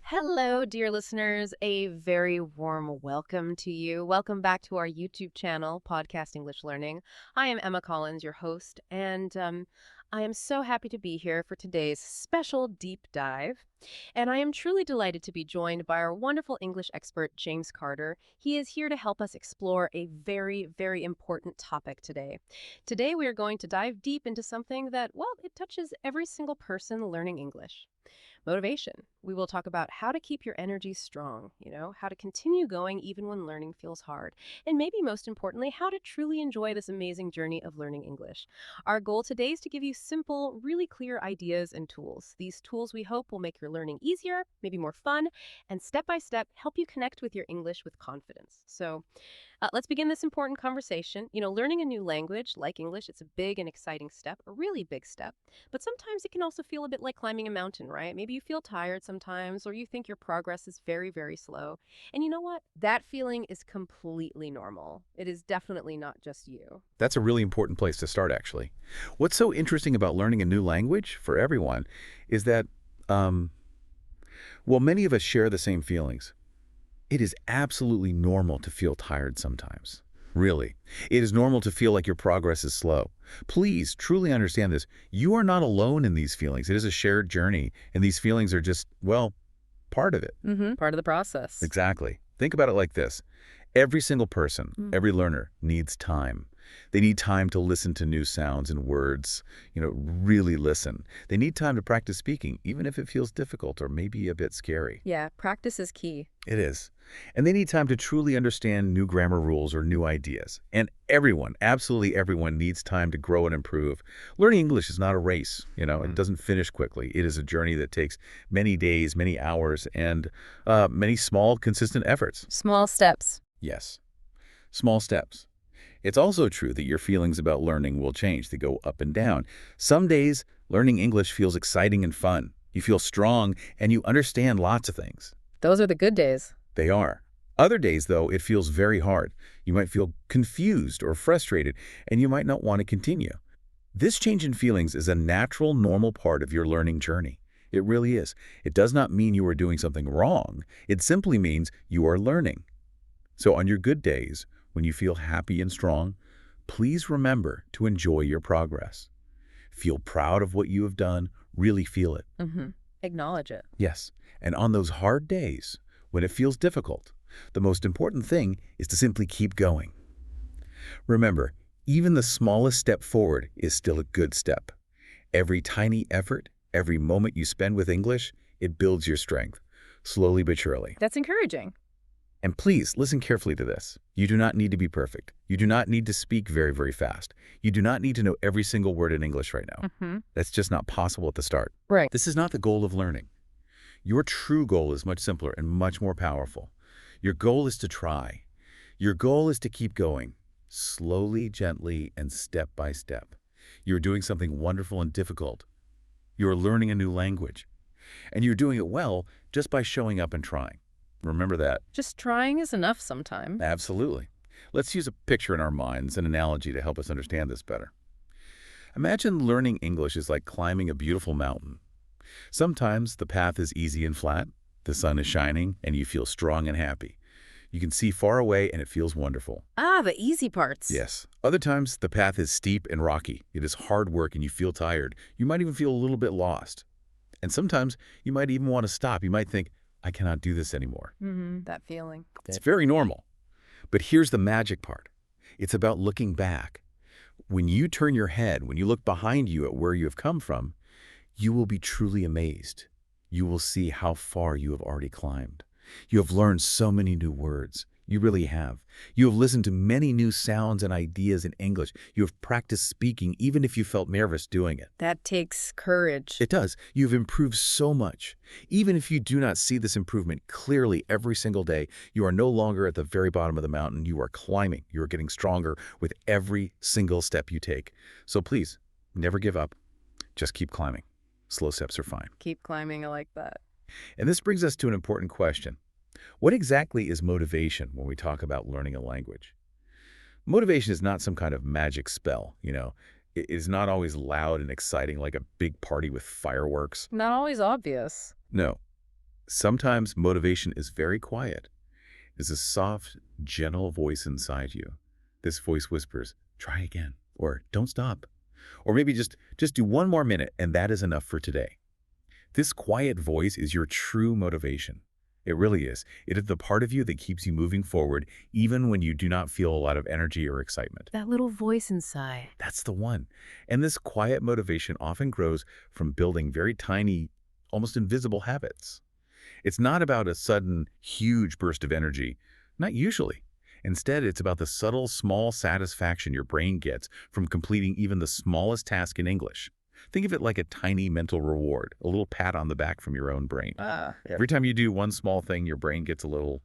Hello, dear listeners. A very warm welcome to you. Welcome back to our YouTube channel, Podcast English Learning. I am Emma Collins, your host, and I am so happy to be here for today's special deep dive. And I am truly delighted to be joined by our wonderful English expert, James Carter. He is here to help us explore a very, very important topic today. Today, we are going to dive deep into something that, well, it touches every single person learning English. Motivation. We will talk about how to keep your energy strong, how to continue going even when learning feels hard, and maybe most importantly, how to truly enjoy this amazing journey of learning English. Our goal today is to give you simple, really clear ideas and tools. These tools we hope will make your learning easier, maybe more fun, and step by step help you connect with your English with confidence. So, let's begin this important conversation. Learning a new language like English, it's a big and exciting step, a really big step. But sometimes it can also feel a bit like climbing a mountain, right? Maybe you feel tired sometimes, or you think your progress is very, very slow. And you know what? That feeling is completely normal. It is definitely not just you. That's a really important place to start, actually. What's so interesting about learning a new language for everyone is that, well, many of us share the same feelings. It is absolutely normal to feel tired sometimes. Really. It is normal to feel like your progress is slow. Please truly understand this. You are not alone in these feelings. It is a shared journey, and these feelings are just, well, part of it. Part of the process. Exactly. Think about it like this. Every single person, every learner needs time. They need time to listen to new sounds and words, really listen. They need time to practice speaking, even if it feels difficult or maybe a bit scary. Yeah, practice is key. It is. And they need time to truly understand new grammar rules or new ideas. And everyone, absolutely everyone, needs time to grow and improve. Learning English is not a race. It doesn't finish quickly. It is a journey that takes many days, many hours, and many small, consistent efforts. Small steps. Yes. Small steps. It's also true that your feelings about learning will change. They go up and down. Some days, learning English feels exciting and fun. You feel strong, and you understand lots of things. Those are the good days. They are. Other days, though, it feels very hard. You might feel confused or frustrated, and you might not want to continue. This change in feelings is a natural, normal part of your learning journey. It really is. It does not mean you are doing something wrong. It simply means you are learning. So on your good days, when you feel happy and strong, please remember to enjoy your progress. Feel proud of what you have done. Really feel it. Acknowledge it. Yes. And on those hard days, when it feels difficult, the most important thing is to simply keep going. Remember, even the smallest step forward is still a good step. Every tiny effort, every moment you spend with English, it builds your strength, slowly but surely. That's encouraging. And please listen carefully to this. You do not need to be perfect. You do not need to speak very, very fast. You do not need to know every single word in English right now. That's just not possible at the start. Right. This is not the goal of learning. Your true goal is much simpler and much more powerful. Your goal is to try. Your goal is to keep going, slowly, gently, and step by step. You're doing something wonderful and difficult. You're learning a new language. And you're doing it well just by showing up and trying. Remember that. Just trying is enough sometimes. Absolutely. Let's use a picture in our minds, an analogy to help us understand this better. Imagine learning English is like climbing a beautiful mountain. Sometimes the path is easy and flat, the sun is shining, and you feel strong and happy. You can see far away and it feels wonderful. Ah, the easy parts. Yes. Other times the path is steep and rocky. It is hard work and you feel tired. You might even feel a little bit lost. And sometimes you might even want to stop. You might think, I cannot do this anymore. That feeling. It's very normal. But here's the magic part. It's about looking back. When you turn your head, when you look behind you at where you have come from, you will be truly amazed. You will see how far you have already climbed. You have learned so many new words. You really have. You have listened to many new sounds and ideas in English. You have practiced speaking even if you felt nervous doing it. That takes courage. It does. You've improved so much. Even if you do not see this improvement clearly every single day, you are no longer at the very bottom of the mountain. You are climbing. You are getting stronger with every single step you take. So please, never give up. Just keep climbing. Slow steps are fine. Keep climbing, I like that. And this brings us to an important question. What exactly is motivation when we talk about learning a language? Motivation is not some kind of magic spell, It is not always loud and exciting like a big party with fireworks. Not always obvious. No. Sometimes motivation is very quiet. It's a soft, gentle voice inside you. This voice whispers, try again, or don't stop. Or maybe just do one more minute, and that is enough for today. This quiet voice is your true motivation. It really is. It is the part of you that keeps you moving forward even when you do not feel a lot of energy or excitement. That little voice inside. That's the one. And this quiet motivation often grows from building very tiny, almost invisible habits. It's not about a sudden, huge burst of energy. Not usually. Instead, it's about the subtle, small satisfaction your brain gets from completing even the smallest task in English. Think of it like a tiny mental reward, a little pat on the back from your own brain. Yeah. Every time you do one small thing, your brain gets a little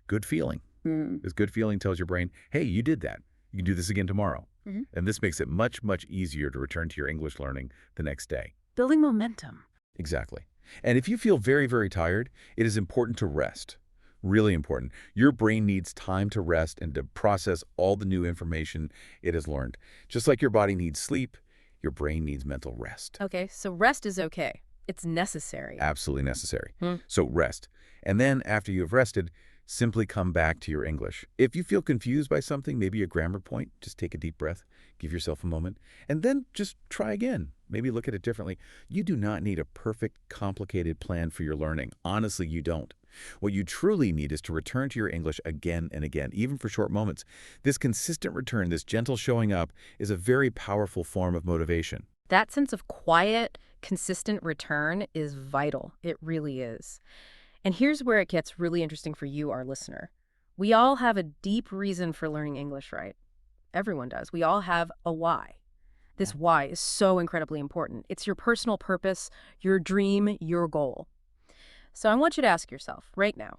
good feeling. Mm. This good feeling tells your brain, hey, you did that. You can do this again tomorrow. Mhm. And this makes it much, much easier to return to your English learning the next day. Building momentum. Exactly. And if you feel very, very tired, it is important to rest. Really important. Your brain needs time to rest and to process all the new information it has learned. Just like your body needs sleep, your brain needs mental rest. Okay, so rest is okay. It's necessary. Absolutely necessary. Hmm. So rest. And then after you have rested, simply come back to your English. If you feel confused by something, maybe a grammar point, just take a deep breath, give yourself a moment, and then just try again. Maybe look at it differently. You do not need a perfect, complicated plan for your learning. Honestly, you don't. What you truly need is to return to your English again and again, even for short moments. This consistent return, this gentle showing up, is a very powerful form of motivation. That sense of quiet, consistent return is vital. It really is. And here's where it gets really interesting for you, our listener. We all have a deep reason for learning English, right? Everyone does. We all have a why. This why is so incredibly important. It's your personal purpose, your dream, your goal. So I want you to ask yourself right now,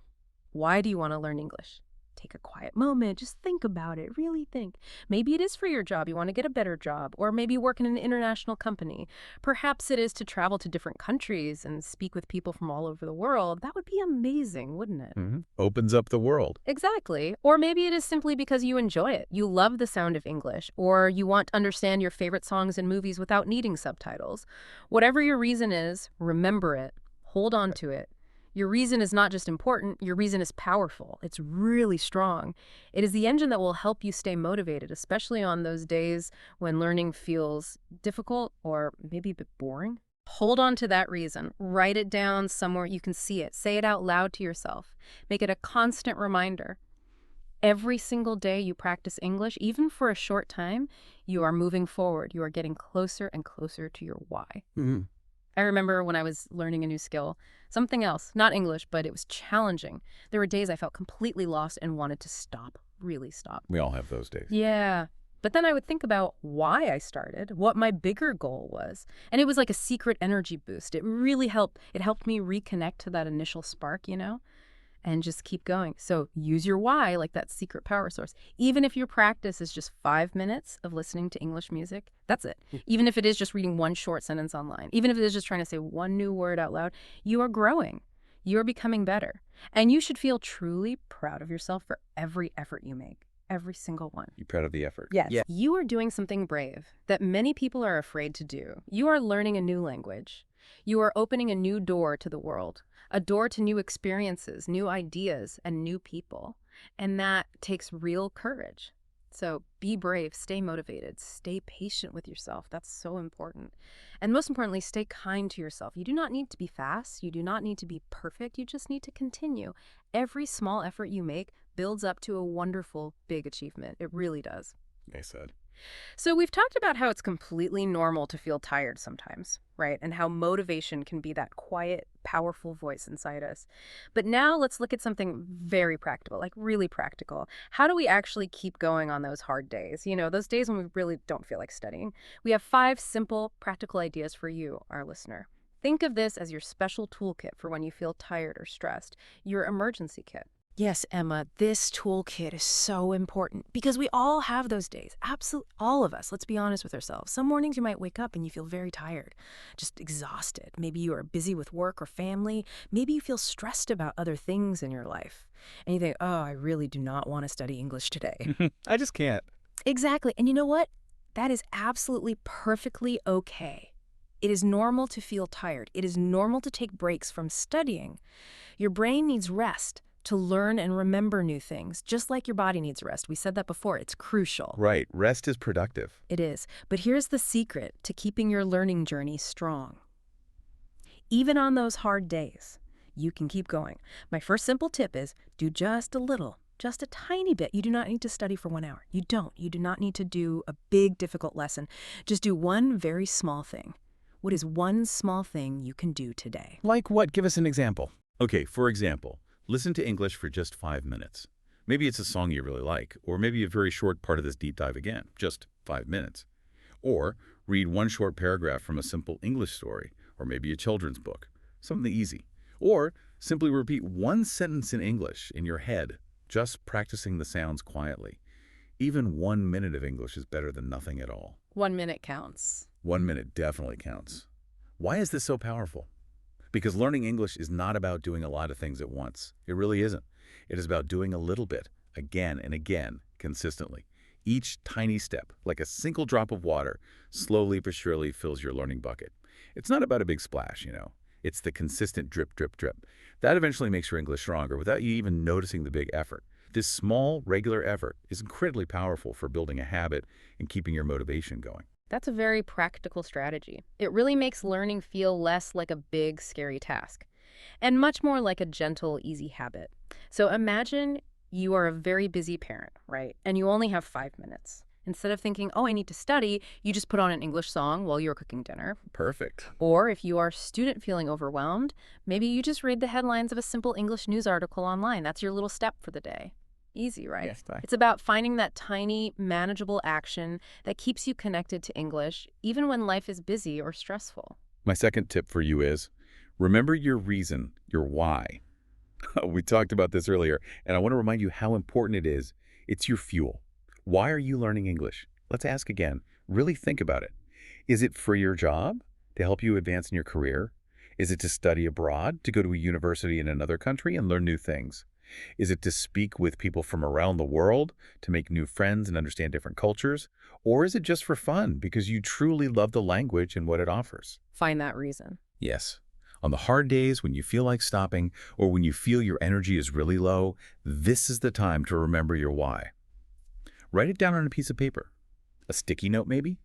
why do you want to learn English? Take a quiet moment, just think about it, really think. Maybe it is for your job, you want to get a better job, or maybe work in an international company. Perhaps it is to travel to different countries and speak with people from all over the world. That would be amazing, wouldn't it? Opens up the world. Exactly. Or maybe it is simply because you enjoy it. You love the sound of English, or you want to understand your favorite songs and movies without needing subtitles. Whatever your reason is, remember it, hold on to it. Your reason is not just important, your reason is powerful. It's really strong. It is the engine that will help you stay motivated, especially on those days when learning feels difficult or maybe a bit boring. Hold on to that reason. Write it down somewhere you can see it. Say it out loud to yourself. Make it a constant reminder. Every single day you practice English, even for a short time, you are moving forward. You are getting closer and closer to your why. Mm-hmm. I remember when I was learning a new skill, something else, not English, but it was challenging. There were days I felt completely lost and wanted to stop, really stop. We all have those days. Yeah. But then I would think about why I started, what my bigger goal was. And it was like a secret energy boost. It really helped. It helped me reconnect to that initial spark, and just keep going. So use your why like that secret power source. Even if your practice is just 5 minutes of listening to English music, that's it. Even if it is just reading one short sentence online, even if it is just trying to say one new word out loud, you are growing. You are becoming better. And you should feel truly proud of yourself for every effort you make. Every single one. You're proud of the effort. Yes. Yeah. You are doing something brave that many people are afraid to do. You are learning a new language. You are opening a new door to the world, a door to new experiences, new ideas, and new people. And that takes real courage. So be brave, stay motivated, stay patient with yourself. That's so important. And most importantly, stay kind to yourself. You do not need to be fast. You do not need to be perfect. You just need to continue. Every small effort you make builds up to a wonderful, big achievement. It really does. I said. So we've talked about how it's completely normal to feel tired sometimes, right? And how motivation can be that quiet, powerful voice inside us. But now let's look at something very practical, like really practical. How do we actually keep going on those hard days? Those days when we really don't feel like studying. We have 5 simple, practical ideas for you, our listener. Think of this as your special toolkit for when you feel tired or stressed, your emergency kit. Yes, Emma, this toolkit is so important because we all have those days. Absolutely, all of us. Let's be honest with ourselves. Some mornings you might wake up and you feel very tired, just exhausted. Maybe you are busy with work or family. Maybe you feel stressed about other things in your life. And you think, oh, I really do not want to study English today. I just can't. Exactly. And you know what? That is absolutely perfectly okay. It is normal to feel tired. It is normal to take breaks from studying. Your brain needs rest to learn and remember new things, just like your body needs rest. We said that before. It's crucial. Right, rest is productive. It is. But here's the secret to keeping your learning journey strong. Even on those hard days, you can keep going. My first simple tip is do just a little, just a tiny bit. You do not need to study for 1 hour. You don't. You do not need to do a big, difficult lesson. Just do one very small thing. What is one small thing you can do today? Like what? Give us an example. Okay, for example, listen to English for just 5 minutes. Maybe it's a song you really like, or maybe a very short part of this deep dive again, just 5 minutes. Or read one short paragraph from a simple English story, or maybe a children's book, something easy. Or simply repeat one sentence in English in your head, just practicing the sounds quietly. Even 1 minute of English is better than nothing at all. 1 minute counts. 1 minute definitely counts. Why is this so powerful? Because learning English is not about doing a lot of things at once. It really isn't. It is about doing a little bit, again and again, consistently. Each tiny step, like a single drop of water, slowly but surely fills your learning bucket. It's not about a big splash, you know. It's the consistent drip, drip, drip. That eventually makes your English stronger without you even noticing the big effort. This small, regular effort is incredibly powerful for building a habit and keeping your motivation going. That's a very practical strategy. It really makes learning feel less like a big, scary task and much more like a gentle, easy habit. So imagine you are a very busy parent, right? And you only have 5 minutes. Instead of thinking, oh, I need to study, you just put on an English song while you're cooking dinner. Perfect. Or if you are a student feeling overwhelmed, maybe you just read the headlines of a simple English news article online. That's your little step for the day. Easy, right? Yes, bye. It's about finding that tiny, manageable action that keeps you connected to English, even when life is busy or stressful. My second tip for you is, remember your reason, your why. We talked about this earlier, and I want to remind you how important it is. It's your fuel. Why are you learning English? Let's ask again. Really think about it. Is it for your job, to help you advance in your career? Is it to study abroad, to go to a university in another country and learn new things? Is it to speak with people from around the world, to make new friends and understand different cultures? Or is it just for fun, because you truly love the language and what it offers? Find that reason. Yes. On the hard days when you feel like stopping, or when you feel your energy is really low, this is the time to remember your why. Write it down on a piece of paper. A sticky note, maybe?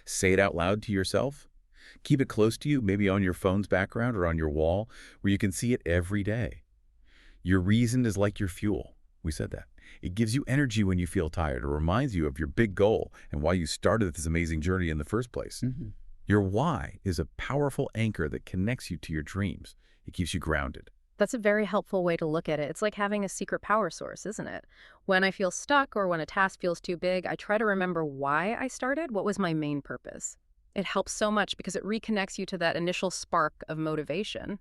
Say it out loud to yourself. Keep it close to you, maybe on your phone's background or on your wall, where you can see it every day. Your reason is like your fuel. We said that. It gives you energy when you feel tired. It reminds you of your big goal and why you started this amazing journey in the first place. Your why is a powerful anchor that connects you to your dreams. It keeps you grounded. That's a very helpful way to look at it. It's like having a secret power source, isn't it? When I feel stuck or when a task feels too big, I try to remember why I started, what was my main purpose. It helps so much because it reconnects you to that initial spark of motivation.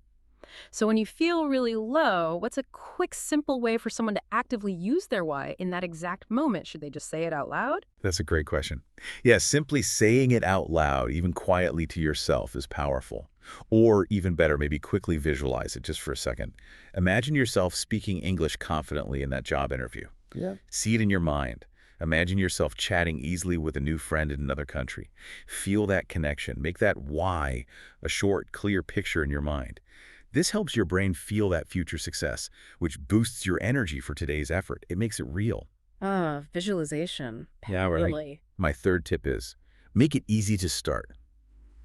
So when you feel really low, what's a quick, simple way for someone to actively use their why in that exact moment? Should they just say it out loud? That's a great question. Yes, simply saying it out loud, even quietly to yourself, is powerful. Or even better, maybe quickly visualize it just for a second. Imagine yourself speaking English confidently in that job interview. Yeah. See it in your mind. Imagine yourself chatting easily with a new friend in another country. Feel that connection. Make that why a short, clear picture in your mind. This helps your brain feel that future success, which boosts your energy for today's effort. It makes it real. Visualization. Yeah, right. Really. My third tip is, make it easy to start.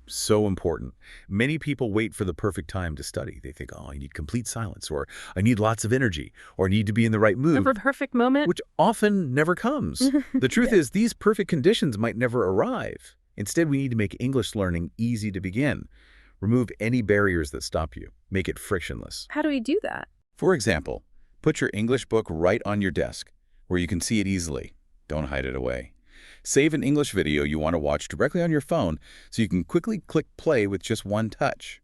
So important. Many people wait for the perfect time to study. They think, oh, I need complete silence, or I need lots of energy, or I need to be in the right mood, The perfect moment? which often never comes. The truth is, these perfect conditions might never arrive. Instead, we need to make English learning easy to begin. Remove any barriers that stop you. Make it frictionless. How do we do that? For example, put your English book right on your desk, where you can see it easily. Don't hide it away. Save an English video you want to watch directly on your phone so you can quickly click play with just one touch.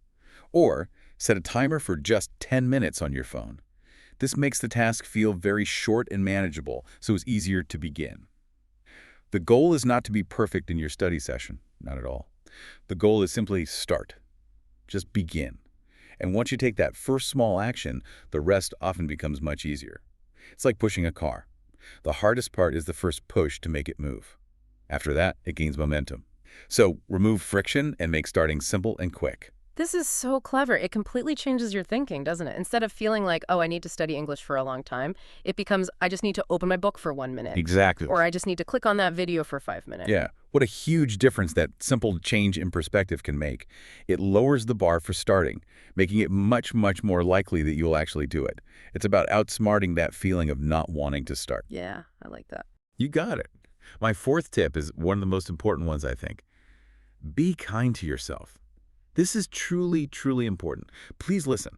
Or set a timer for just 10 minutes on your phone. This makes the task feel very short and manageable, so it's easier to begin. The goal is not to be perfect in your study session, not at all. The goal is simply start. Just begin. And once you take that first small action, the rest often becomes much easier. It's like pushing a car. The hardest part is the first push to make it move. After that, it gains momentum. So remove friction and make starting simple and quick. This is so clever. It completely changes your thinking, doesn't it? Instead of feeling like, oh, I need to study English for a long time, it becomes, I just need to open my book for 1 minute. Exactly. Or I just need to click on that video for 5 minutes. Yeah, what a huge difference that simple change in perspective can make. It lowers the bar for starting, making it much, much more likely that you'll actually do it. It's about outsmarting that feeling of not wanting to start. Yeah, I like that. You got it. My fourth tip is one of the most important ones, I think. Be kind to yourself. This is truly, truly important. Please listen.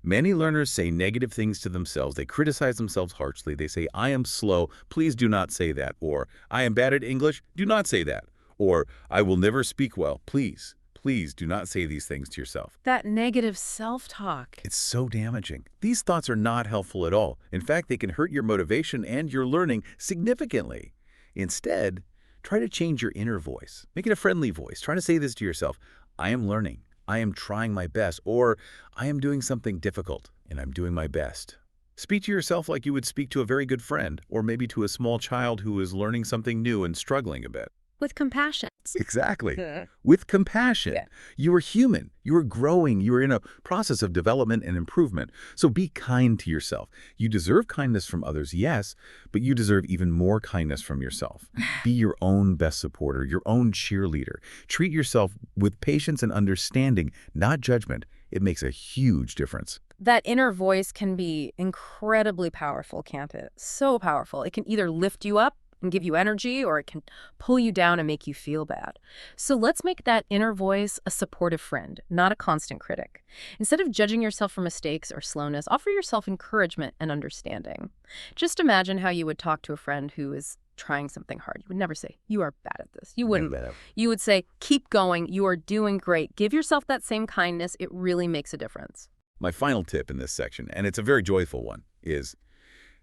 Many learners say negative things to themselves. They criticize themselves harshly. They say, I am slow. Please do not say that. Or, I am bad at English. Do not say that. Or, I will never speak well. Please, please do not say these things to yourself. That negative self-talk. It's so damaging. These thoughts are not helpful at all. In fact, they can hurt your motivation and your learning significantly. Instead, try to change your inner voice. Make it a friendly voice. Try to say this to yourself. I am learning. I am trying my best. Or I am doing something difficult and I'm doing my best. Speak to yourself like you would speak to a very good friend or maybe to a small child who is learning something new and struggling a bit. With compassion. Exactly. With compassion. Yeah. You are human. You are growing. You are in a process of development and improvement. So be kind to yourself. You deserve kindness from others, yes, but you deserve even more kindness from yourself. Be your own best supporter, your own cheerleader. Treat yourself with patience and understanding, not judgment. It makes a huge difference. That inner voice can be incredibly powerful, can't it? So powerful. It can either lift you up and give you energy, or it can pull you down and make you feel bad. So let's make that inner voice a supportive friend, not a constant critic. Instead of judging yourself for mistakes or slowness, offer yourself encouragement and understanding. Just imagine how you would talk to a friend who is trying something hard. You would never say, you are bad at this. You wouldn't. You would say, keep going. You are doing great. Give yourself that same kindness. It really makes a difference. My final tip in this section, and it's a very joyful one, is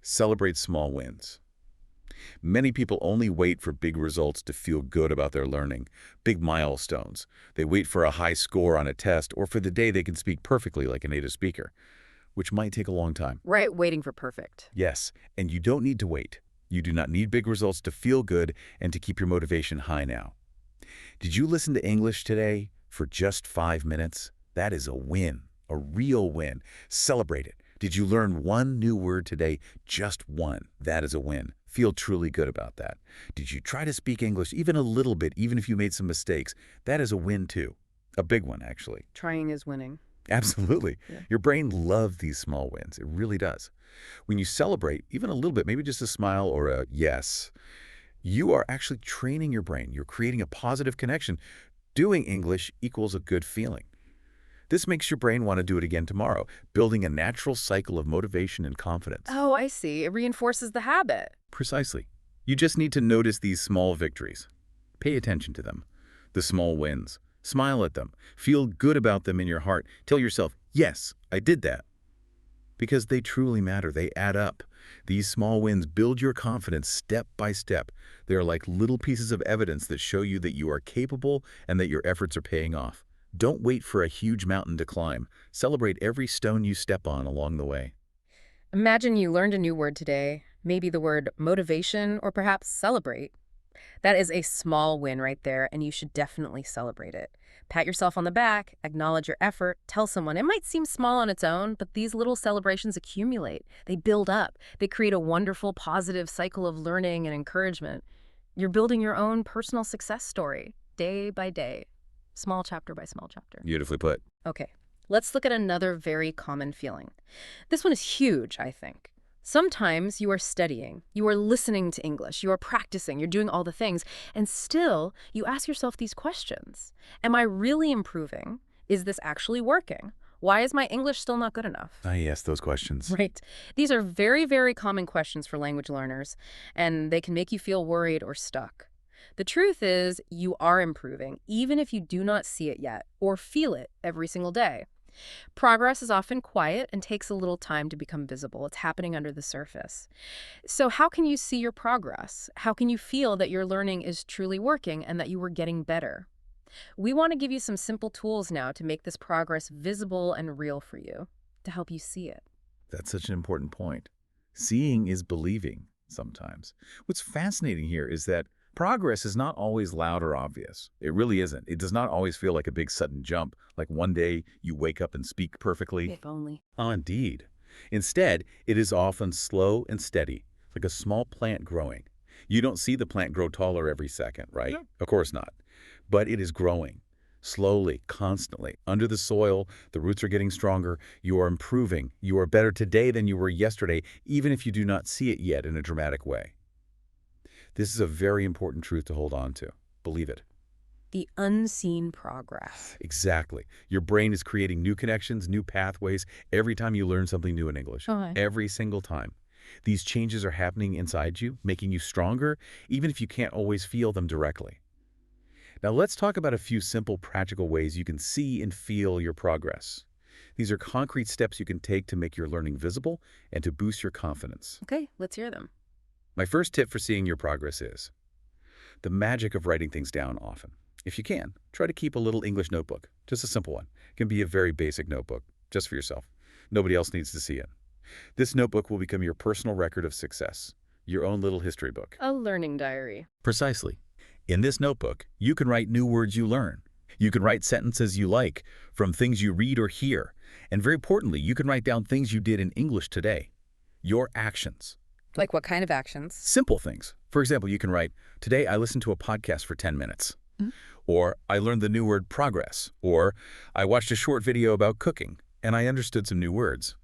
celebrate small wins. Many people only wait for big results to feel good about their learning, big milestones. They wait for a high score on a test or for the day they can speak perfectly like a native speaker, which might take a long time. Right, waiting for perfect. Yes, and you don't need to wait. You do not need big results to feel good and to keep your motivation high now. Did you listen to English today for just 5 minutes? That is a win, a real win. Celebrate it. Did you learn one new word today? Just one. That is a win. Feel truly good about that. Did you try to speak English even a little bit, even if you made some mistakes? That is a win too. A big one, actually. Trying is winning. Absolutely. Yeah. Your brain loves these small wins. It really does. When you celebrate, even a little bit, maybe just a smile or a yes, you are actually training your brain. You're creating a positive connection. Doing English equals a good feeling. This makes your brain want to do it again tomorrow, building a natural cycle of motivation and confidence. Oh, I see. It reinforces the habit. Precisely. You just need to notice these small victories. Pay attention to them. The small wins. Smile at them. Feel good about them in your heart. Tell yourself, yes, I did that. Because they truly matter. They add up. These small wins build your confidence step by step. They are like little pieces of evidence that show you that you are capable and that your efforts are paying off. Don't wait for a huge mountain to climb. Celebrate every stone you step on along the way. Imagine you learned a new word today, maybe the word motivation or perhaps celebrate. That is a small win right there, and you should definitely celebrate it. Pat yourself on the back, acknowledge your effort, tell someone. It might seem small on its own, but these little celebrations accumulate. They build up. They create a wonderful, positive cycle of learning and encouragement. You're building your own personal success story, day by day. Small chapter by small chapter. Beautifully put. Okay, let's look at another very common feeling. This one is huge, I think. Sometimes you are studying, you are listening to English, you are practicing, you're doing all the things, and still you ask yourself these questions. Am I really improving? Is this actually working? Why is my English still not good enough? Yes, those questions. Right. These are very, very common questions for language learners, and they can make you feel worried or stuck. The truth is, you are improving, even if you do not see it yet or feel it every single day. Progress is often quiet and takes a little time to become visible. It's happening under the surface. So how can you see your progress? How can you feel that your learning is truly working and that you were getting better? We want to give you some simple tools now to make this progress visible and real for you, to help you see it. That's such an important point. Seeing is believing sometimes. What's fascinating here is that Progress is not always loud or obvious. It really isn't. It does not always feel like a big sudden jump, like one day you wake up and speak perfectly. If only. Oh, indeed. Instead, it is often slow and steady, like a small plant growing. You don't see the plant grow taller every second, right? Yeah. Of course not. But it is growing. Slowly, constantly. Under the soil, the roots are getting stronger. You are improving. You are better today than you were yesterday, even if you do not see it yet in a dramatic way. This is a very important truth to hold on to. Believe it. The unseen progress. Exactly. Your brain is creating new connections, new pathways, every time you learn something new in English. Okay. Every single time. These changes are happening inside you, making you stronger, even if you can't always feel them directly. Now let's talk about a few simple, practical ways you can see and feel your progress. These are concrete steps you can take to make your learning visible and to boost your confidence. Okay, let's hear them. My first tip for seeing your progress is the magic of writing things down often. If you can, try to keep a little English notebook, just a simple one. It can be a very basic notebook, just for yourself. Nobody else needs to see it. This notebook will become your personal record of success, your own little history book. A learning diary. Precisely. In this notebook, you can write new words you learn. You can write sentences you like from things you read or hear. And very importantly, you can write down things you did in English today. Your actions. Like what kind of actions? Simple things. For example, you can write, today I listened to a podcast for 10 minutes. Or I learned the new word progress. Or I watched a short video about cooking and I understood some new words.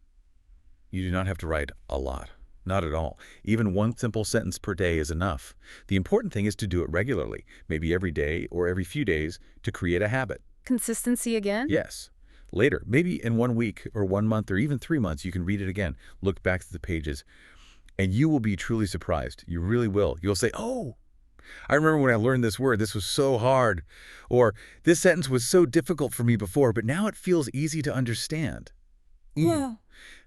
You do not have to write a lot. Not at all. Even one simple sentence per day is enough. The important thing is to do it regularly, maybe every day or every few days, to create a habit. Consistency again? Yes. Later, maybe in 1 week or 1 month or even 3 months, you can read it again, look back to the pages, and you will be truly surprised. You really will. You'll say, oh, I remember when I learned this word, this was so hard. Or this sentence was so difficult for me before, but now it feels easy to understand. Yeah.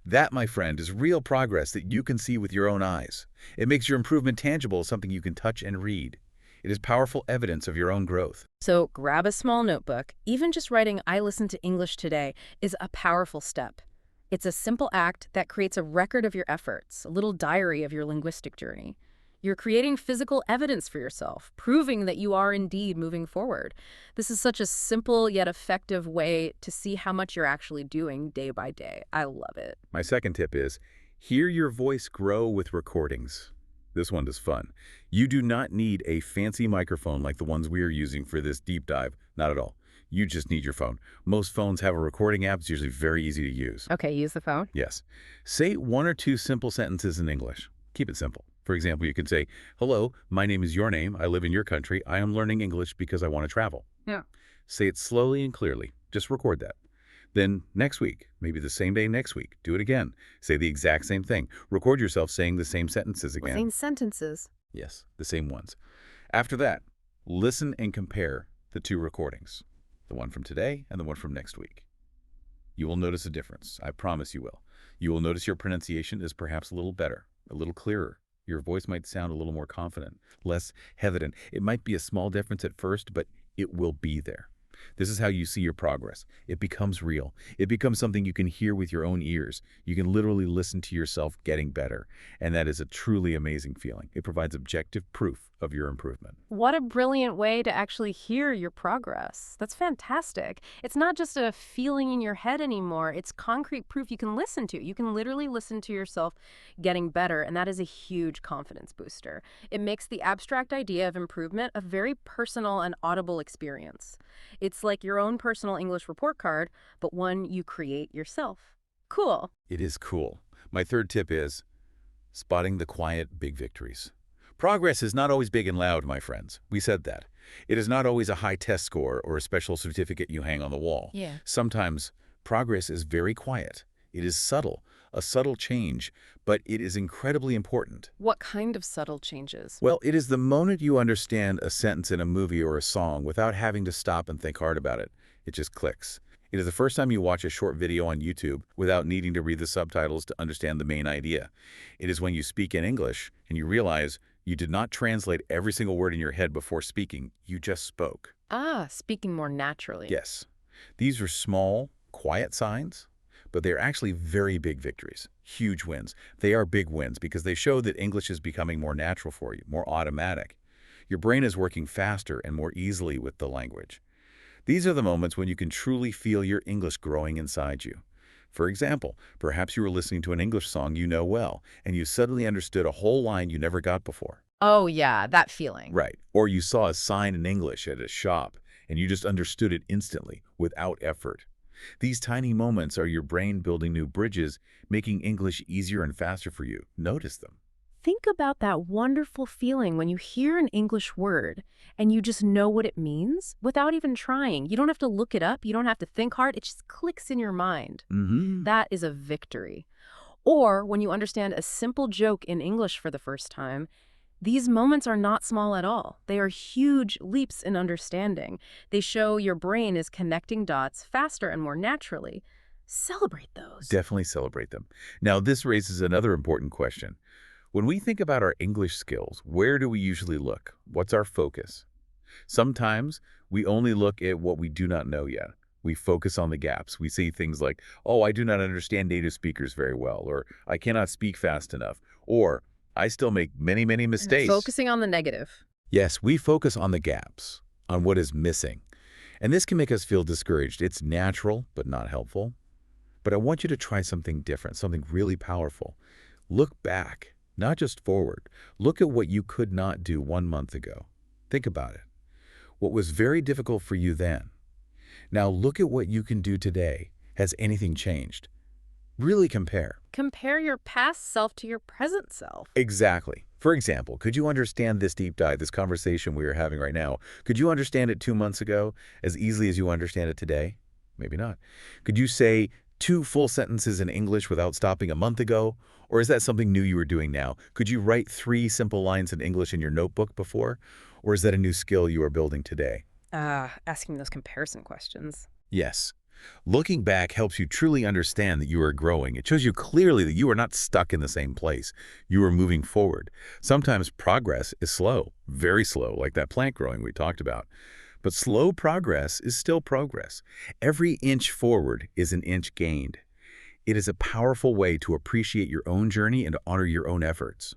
That, my friend, is real progress that you can see with your own eyes. It makes your improvement tangible, something you can touch and read. It is powerful evidence of your own growth. So grab a small notebook. Even just writing, I listened to English today, is a powerful step. It's a simple act that creates a record of your efforts, a little diary of your linguistic journey. You're creating physical evidence for yourself, proving that you are indeed moving forward. This is such a simple yet effective way to see how much you're actually doing day by day. I love it. My second tip is, hear your voice grow with recordings. This one is fun. You do not need a fancy microphone like the ones we are using for this deep dive. Not at all. You just need your phone. Most phones have a recording app. It's usually very easy to use. Okay, use the phone. Yes. Say 1 or 2 simple sentences in English. Keep it simple. For example, you could say, hello, my name is your name. I live in your country. I am learning English because I want to travel. Yeah. Say it slowly and clearly. Just record that. Then next week, maybe the same day next week, do it again. Say the exact same thing. Record yourself saying the same sentences again. Same sentences. Yes, the same ones. After that, listen and compare the 2 recordings, the one from today and the one from next week. You will notice a difference. I promise you will. You will notice your pronunciation is perhaps a little better, a little clearer. Your voice might sound a little more confident, less hesitant. It might be a small difference at first, but it will be there. This is how you see your progress. It becomes real. It becomes something you can hear with your own ears. You can literally listen to yourself getting better. And that is a truly amazing feeling. It provides objective proof of your improvement. What a brilliant way to actually hear your progress. That's fantastic. It's not just a feeling in your head anymore. It's concrete proof you can listen to. You can literally listen to yourself getting better, and that is a huge confidence booster. It makes the abstract idea of improvement a very personal and audible experience. It's like your own personal English report card, but one you create yourself. Cool. It is cool. My third tip is spotting the quiet, big victories. Progress is not always big and loud, my friends. We said that. It is not always a high test score or a special certificate you hang on the wall. Yeah. Sometimes progress is very quiet. It is subtle, a subtle change, but it is incredibly important. What kind of subtle changes? Well, it is the moment you understand a sentence in a movie or a song without having to stop and think hard about it. It just clicks. It is the first time you watch a short video on YouTube without needing to read the subtitles to understand the main idea. It is when you speak in English and you realize you did not translate every single word in your head before speaking. You just spoke. Speaking more naturally. Yes. These are small, quiet signs, but they're actually very big victories, huge wins. They are big wins because they show that English is becoming more natural for you, more automatic. Your brain is working faster and more easily with the language. These are the moments when you can truly feel your English growing inside you. For example, perhaps you were listening to an English song you know well, and you suddenly understood a whole line you never got before. Oh, yeah, that feeling. Right. Or you saw a sign in English at a shop, and you just understood it instantly, without effort. These tiny moments are your brain building new bridges, making English easier and faster for you. Notice them. Think about that wonderful feeling when you hear an English word and you just know what it means without even trying. You don't have to look it up. You don't have to think hard. It just clicks in your mind. Mm-hmm. That is a victory. Or when you understand a simple joke in English for the first time, these moments are not small at all. They are huge leaps in understanding. They show your brain is connecting dots faster and more naturally. Celebrate those. Definitely celebrate them. Now, this raises another important question. When we think about our English skills, where do we usually look? What's our focus? Sometimes we only look at what we do not know yet. We focus on the gaps. We say things like, oh, I do not understand native speakers very well, or I cannot speak fast enough, or I still make many, many mistakes. Focusing on the negative. Yes, we focus on the gaps, on what is missing. And this can make us feel discouraged. It's natural, but not helpful. But I want you to try something different, something really powerful. Look back. Not just forward. Look at what you could not do 1 month ago. Think about it. What was very difficult for you then? Now look at what you can do today. Has anything changed? Really compare. Compare your past self to your present self. Exactly. For example, could you understand this deep dive, this conversation we are having right now? Could you understand it 2 months ago as easily as you understand it today? Maybe not. Could you say 2 full sentences in English without stopping a month ago? Or is that something new you are doing now? Could you write 3 simple lines in English in your notebook before? Or is that a new skill you are building today? Asking those comparison questions. Yes. Looking back helps you truly understand that you are growing. It shows you clearly that you are not stuck in the same place. You are moving forward. Sometimes progress is slow, very slow, like that plant growing we talked about. But slow progress is still progress. Every inch forward is an inch gained. It is a powerful way to appreciate your own journey and to honor your own efforts.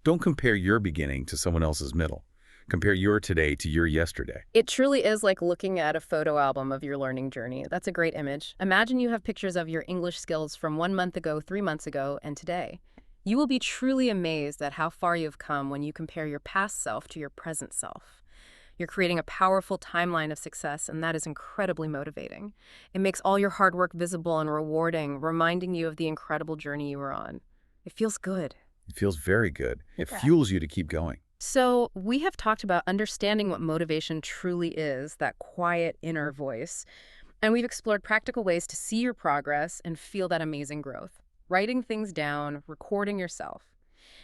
Don't compare your beginning to someone else's middle. Compare your today to your yesterday. It truly is like looking at a photo album of your learning journey. That's a great image. Imagine you have pictures of your English skills from 1 month ago, 3 months ago, and today. You will be truly amazed at how far you've come when you compare your past self to your present self. You're creating a powerful timeline of success, and that is incredibly motivating. It makes all your hard work visible and rewarding, reminding you of the incredible journey you were on. It feels good. It feels very good. It Yeah. fuels you to keep going. So we have talked about understanding what motivation truly is, that quiet inner voice. And we've explored practical ways to see your progress and feel that amazing growth. Writing things down, recording yourself.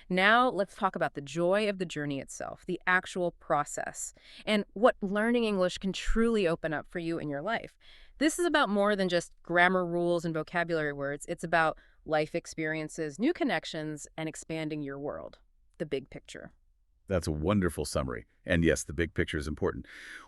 Now let's talk about the joy of the journey itself, the actual process, and what learning English can truly open up for you in your life. This is about more than just grammar rules and vocabulary words. It's about life experiences, new connections, and expanding your world. The big picture. That's a wonderful summary. And yes, the big picture is important.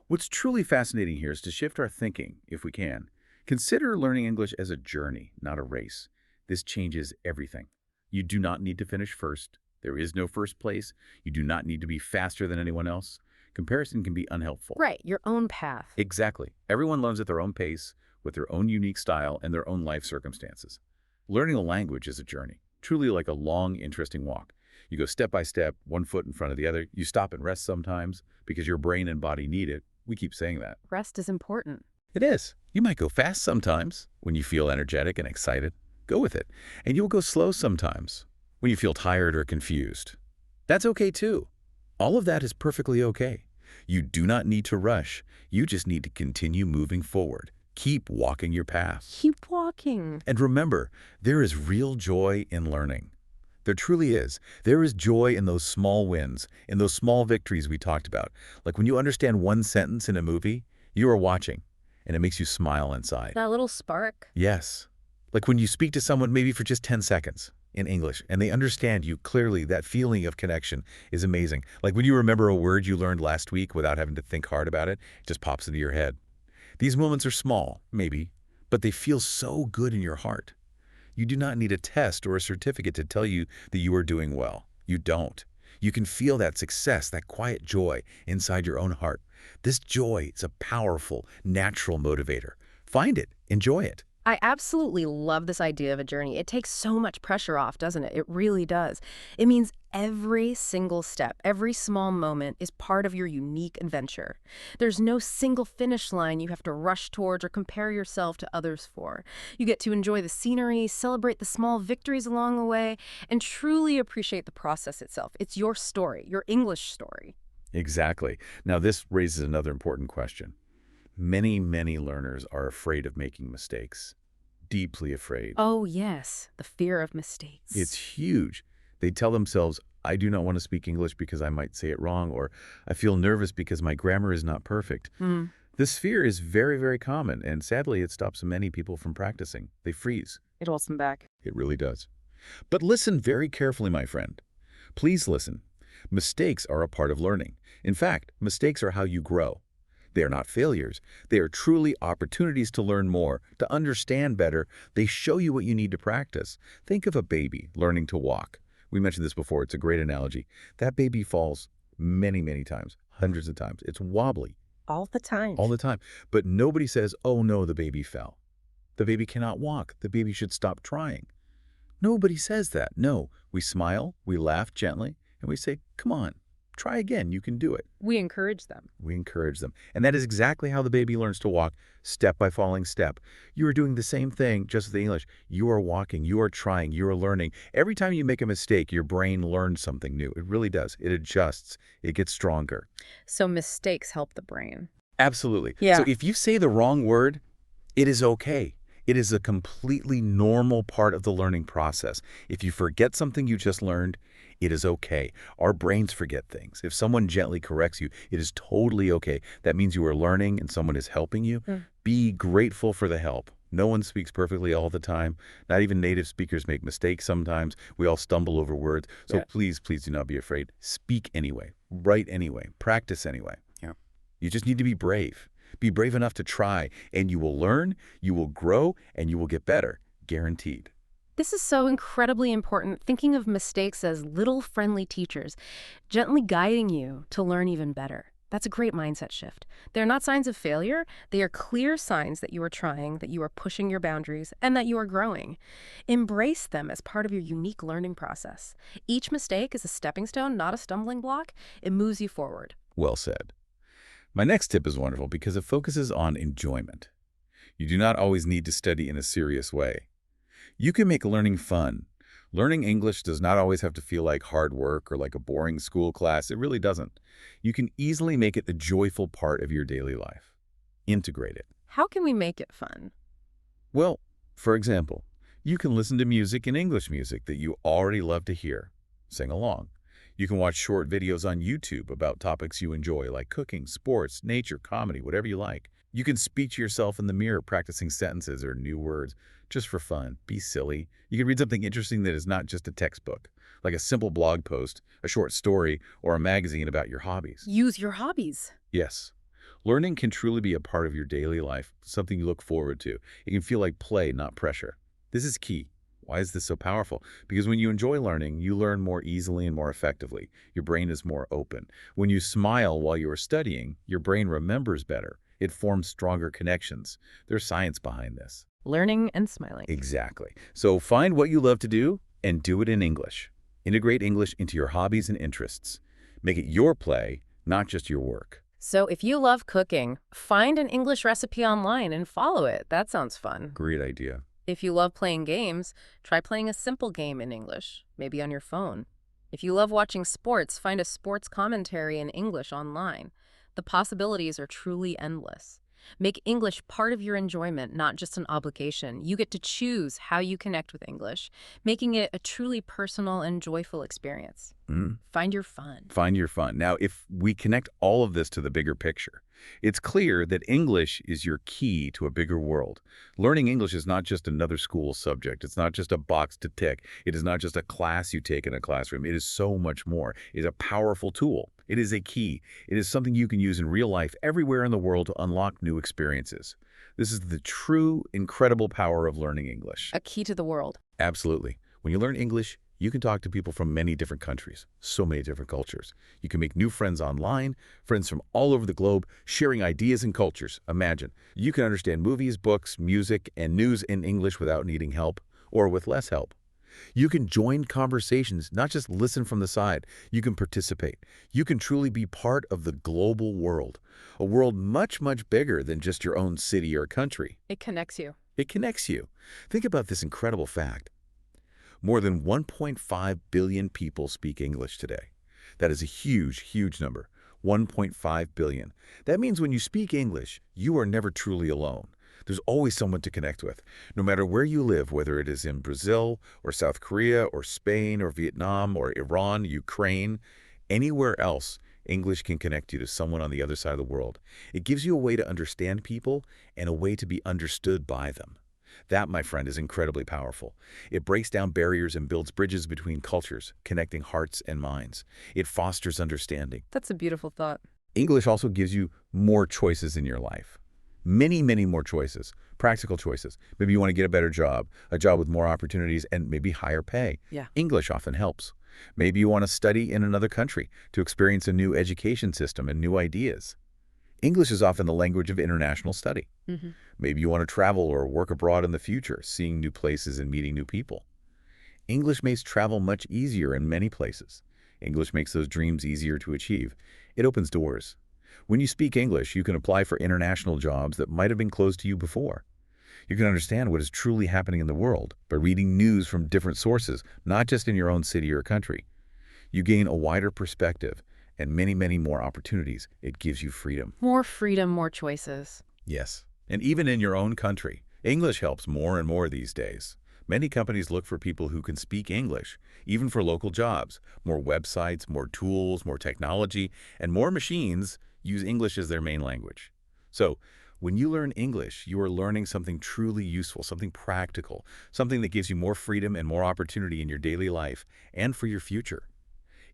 What's truly fascinating here is to shift our thinking, if we can. Consider learning English as a journey, not a race. This changes everything. You do not need to finish first. There is no first place. You do not need to be faster than anyone else. Comparison can be unhelpful. Right, your own path. Exactly. Everyone learns at their own pace, with their own unique style and their own life circumstances. Learning a language is a journey, truly like a long, interesting walk. You go step by step, 1 foot in front of the other. You stop and rest sometimes because your brain and body need it. We keep saying that. Rest is important. It is. You might go fast sometimes when you feel energetic and excited. Go with it. And you'll go slow sometimes when you feel tired or confused. That's okay too. All of that is perfectly okay. You do not need to rush. You just need to continue moving forward. Keep walking your path. Keep walking. And remember, there is real joy in learning. There truly is. There is joy in those small wins, in those small victories we talked about. Like when you understand one sentence in a movie, you are watching, and it makes you smile inside. That little spark. Yes. Like when you speak to someone maybe for just 10 seconds in English, and they understand you clearly, that feeling of connection is amazing. Like when you remember a word you learned last week without having to think hard about it, it just pops into your head. These moments are small, maybe, but they feel so good in your heart. You do not need a test or a certificate to tell you that you are doing well. You don't. You can feel that success, that quiet joy inside your own heart. This joy is a powerful, natural motivator. Find it. Enjoy it. I absolutely love this idea of a journey. It takes so much pressure off, doesn't it? It really does. It means every single step, every small moment is part of your unique adventure. There's no single finish line you have to rush towards or compare yourself to others for. You get to enjoy the scenery, celebrate the small victories along the way, and truly appreciate the process itself. It's your story, your English story. Exactly. Now, this raises another important question. Many, many learners are afraid of making mistakes. Deeply afraid. Oh, yes, the fear of mistakes. It's huge. They tell themselves, I do not want to speak English because I might say it wrong, or I feel nervous because my grammar is not perfect. This fear is very, very common, and sadly, it stops many people from practicing. They freeze. It holds them back. It really does. But listen very carefully, my friend. Please listen. Mistakes are a part of learning. In fact, mistakes are how you grow. They are not failures. They are truly opportunities to learn more, to understand better. They show you what you need to practice. Think of a baby learning to walk. We mentioned this before. It's a great analogy. That baby falls many, many times, hundreds of times. It's wobbly. All the time. All the time. But nobody says, oh no, the baby fell. The baby cannot walk. The baby should stop trying. Nobody says that. No. We smile, we laugh gently, and we say, come on. Try again. You can do it. We encourage them. We encourage them. And that is exactly how the baby learns to walk, step by falling step. You are doing the same thing, just with the English. You are walking. You are trying. You are learning. Every time you make a mistake, your brain learns something new. It really does. It adjusts. It gets stronger. So mistakes help the brain. Absolutely. Yeah. So if you say the wrong word, it is okay. It is a completely normal part of the learning process. If you forget something you just learned, it is okay. Our brains forget things. If someone gently corrects you, it is totally okay. That means you are learning and someone is helping you. Be grateful for the help. No one speaks perfectly all the time. Not even native speakers make mistakes sometimes. We all stumble over words. So please, please do not be afraid. Speak anyway. Write anyway. Practice anyway. You just need to be brave. Be brave enough to try, and you will learn, you will grow, and you will get better. Guaranteed. This is so incredibly important, thinking of mistakes as little friendly teachers, gently guiding you to learn even better. That's a great mindset shift. They're not signs of failure. They are clear signs that you are trying, that you are pushing your boundaries, and that you are growing. Embrace them as part of your unique learning process. Each mistake is a stepping stone, not a stumbling block. It moves you forward. Well said. My next tip is wonderful because it focuses on enjoyment. You do not always need to study in a serious way. You can make learning fun. Learning English does not always have to feel like hard work or like a boring school class. It really doesn't. You can easily make it a joyful part of your daily life. Integrate it. How can we make it fun? Well, for example, you can listen to music and English music that you already love to hear. Sing along. You can watch short videos on YouTube about topics you enjoy, like cooking, sports, nature, comedy, whatever you like. You can speak to yourself in the mirror practicing sentences or new words just for fun. Be silly. You can read something interesting that is not just a textbook, like a simple blog post, a short story, or a magazine about your hobbies. Use your hobbies. Yes. Learning can truly be a part of your daily life, something you look forward to. It can feel like play, not pressure. This is key. Why is this so powerful? Because when you enjoy learning, you learn more easily and more effectively. Your brain is more open. When you smile while you are studying, your brain remembers better. It forms stronger connections. There's science behind this. Learning and smiling. Exactly. So find what you love to do and do it in English. Integrate English into your hobbies and interests. Make it your play, not just your work. So if you love cooking, find an English recipe online and follow it. That sounds fun. Great idea. If you love playing games, try playing a simple game in English, maybe on your phone. If you love watching sports, find a sports commentary in English online. The possibilities are truly endless. Make English part of your enjoyment, not just an obligation. You get to choose how you connect with English, making it a truly personal and joyful experience. Find your fun. Find your fun. Now, if we connect all of this to the bigger picture, it's clear that English is your key to a bigger world. Learning English is not just another school subject. It's not just a box to tick. It is not just a class you take in a classroom. It is so much more. It is a powerful tool. It is a key. It is something you can use in real life everywhere in the world to unlock new experiences. This is the true, incredible power of learning English. A key to the world. Absolutely. When you learn English, You can talk to people from many different countries, so many different cultures. You can make new friends online, friends from all over the globe, sharing ideas and cultures. Imagine, you can understand movies, books, music, and news in English without needing help, or with less help. You can join conversations, not just listen from the side. You can participate. You can truly be part of the global world, a world much, much bigger than just your own city or country. It connects you. It connects you. Think about this incredible fact. More than 1.5 billion people speak English today. That is a huge, huge number. 1.5 billion. That means when you speak English, you are never truly alone. There's always someone to connect with. No matter where you live, whether it is in Brazil or South Korea or Spain or Vietnam or Iran, Ukraine, anywhere else, English can connect you to someone on the other side of the world. It gives you a way to understand people and a way to be understood by them. That, my friend, is incredibly powerful. It breaks down barriers and builds bridges between cultures, connecting hearts and minds. It fosters understanding. That's a beautiful thought. English also gives you more choices in your life. Many, many more choices, practical choices. Maybe you want to get a better job, a job with more opportunities, and maybe higher pay. Yeah. English often helps. Maybe you want to study in another country to experience a new education system and new ideas. English is often the language of international study. Mm-hmm. Maybe you want to travel or work abroad in the future, seeing new places and meeting new people. English makes travel much easier in many places. English makes those dreams easier to achieve. It opens doors. When you speak English, you can apply for international jobs that might have been closed to you before. You can understand what is truly happening in the world by reading news from different sources, not just in your own city or country. You gain a wider perspective and many, many more opportunities. It gives you freedom. More freedom, more choices. Yes. And even in your own country, English helps more and more these days. Many companies look for people who can speak English, even for local jobs. More websites, more tools, more technology, and more machines use English as their main language. So, when you learn English, you are learning something truly useful, something practical, something that gives you more freedom and more opportunity in your daily life and for your future.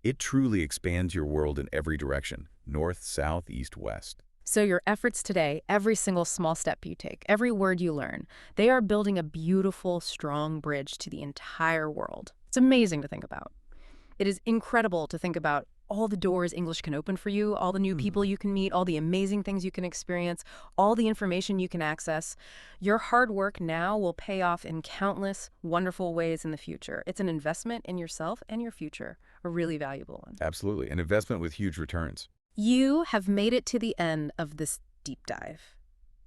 It truly expands your world in every direction, north, south, east, west. So your efforts today, every single small step you take, every word you learn, they are building a beautiful, strong bridge to the entire world. It's amazing to think about. It is incredible to think about all the doors English can open for you, all the new people you can meet, all the amazing things you can experience, all the information you can access. Your hard work now will pay off in countless wonderful ways in the future. It's an investment in yourself and your future, a really valuable one. Absolutely. An investment with huge returns. You have made it to the end of this deep dive.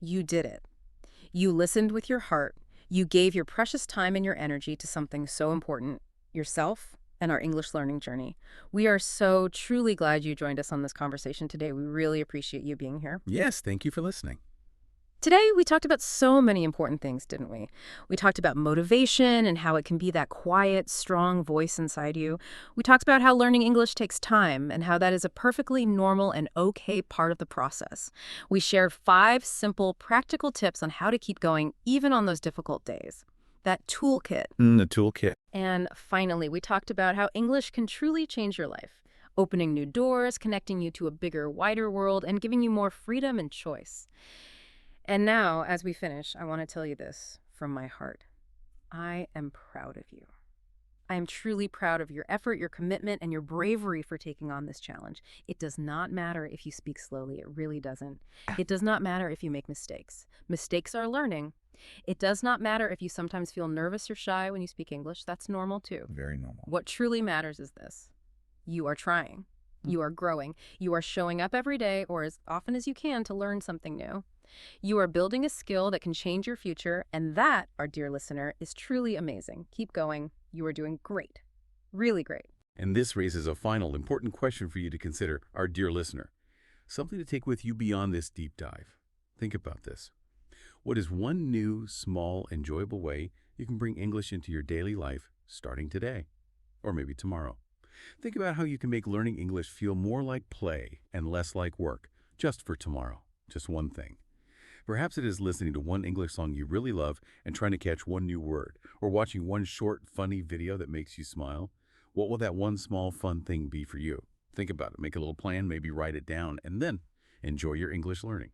You did it. You listened with your heart. You gave your precious time and your energy to something so important, yourself and our English learning journey. We are so truly glad you joined us on this conversation today. We really appreciate you being here. Yes, thank you for listening. Today, we talked about so many important things, didn't we? We talked about motivation and how it can be that quiet, strong voice inside you. We talked about how learning English takes time and how that is a perfectly normal and okay part of the process. We shared 5 simple, practical tips on how to keep going even on those difficult days. That toolkit. The toolkit. And finally, we talked about how English can truly change your life, opening new doors, connecting you to a bigger, wider world, and giving you more freedom and choice. And now, as we finish, I want to tell you this from my heart. I am proud of you. I am truly proud of your effort, your commitment, and your bravery for taking on this challenge. It does not matter if you speak slowly. It really doesn't. It does not matter if you make mistakes. Mistakes are learning. It does not matter if you sometimes feel nervous or shy when you speak English. That's normal too. Very normal. What truly matters is this. You are trying. You are growing. You are showing up every day or as often as you can to learn something new. You are building a skill that can change your future, and that, our dear listener, is truly amazing. Keep going. You are doing great. Really great. And this raises a final important question for you to consider, our dear listener. Something to take with you beyond this deep dive. Think about this. What is one new, small, enjoyable way you can bring English into your daily life starting today? Or maybe tomorrow. Think about how you can make learning English feel more like play and less like work, just for tomorrow. Just one thing. Perhaps it is listening to one English song you really love and trying to catch one new word, or watching one short, funny video that makes you smile. What will that one small, fun thing be for you? Think about it. Make a little plan, maybe write it down, and then enjoy your English learning.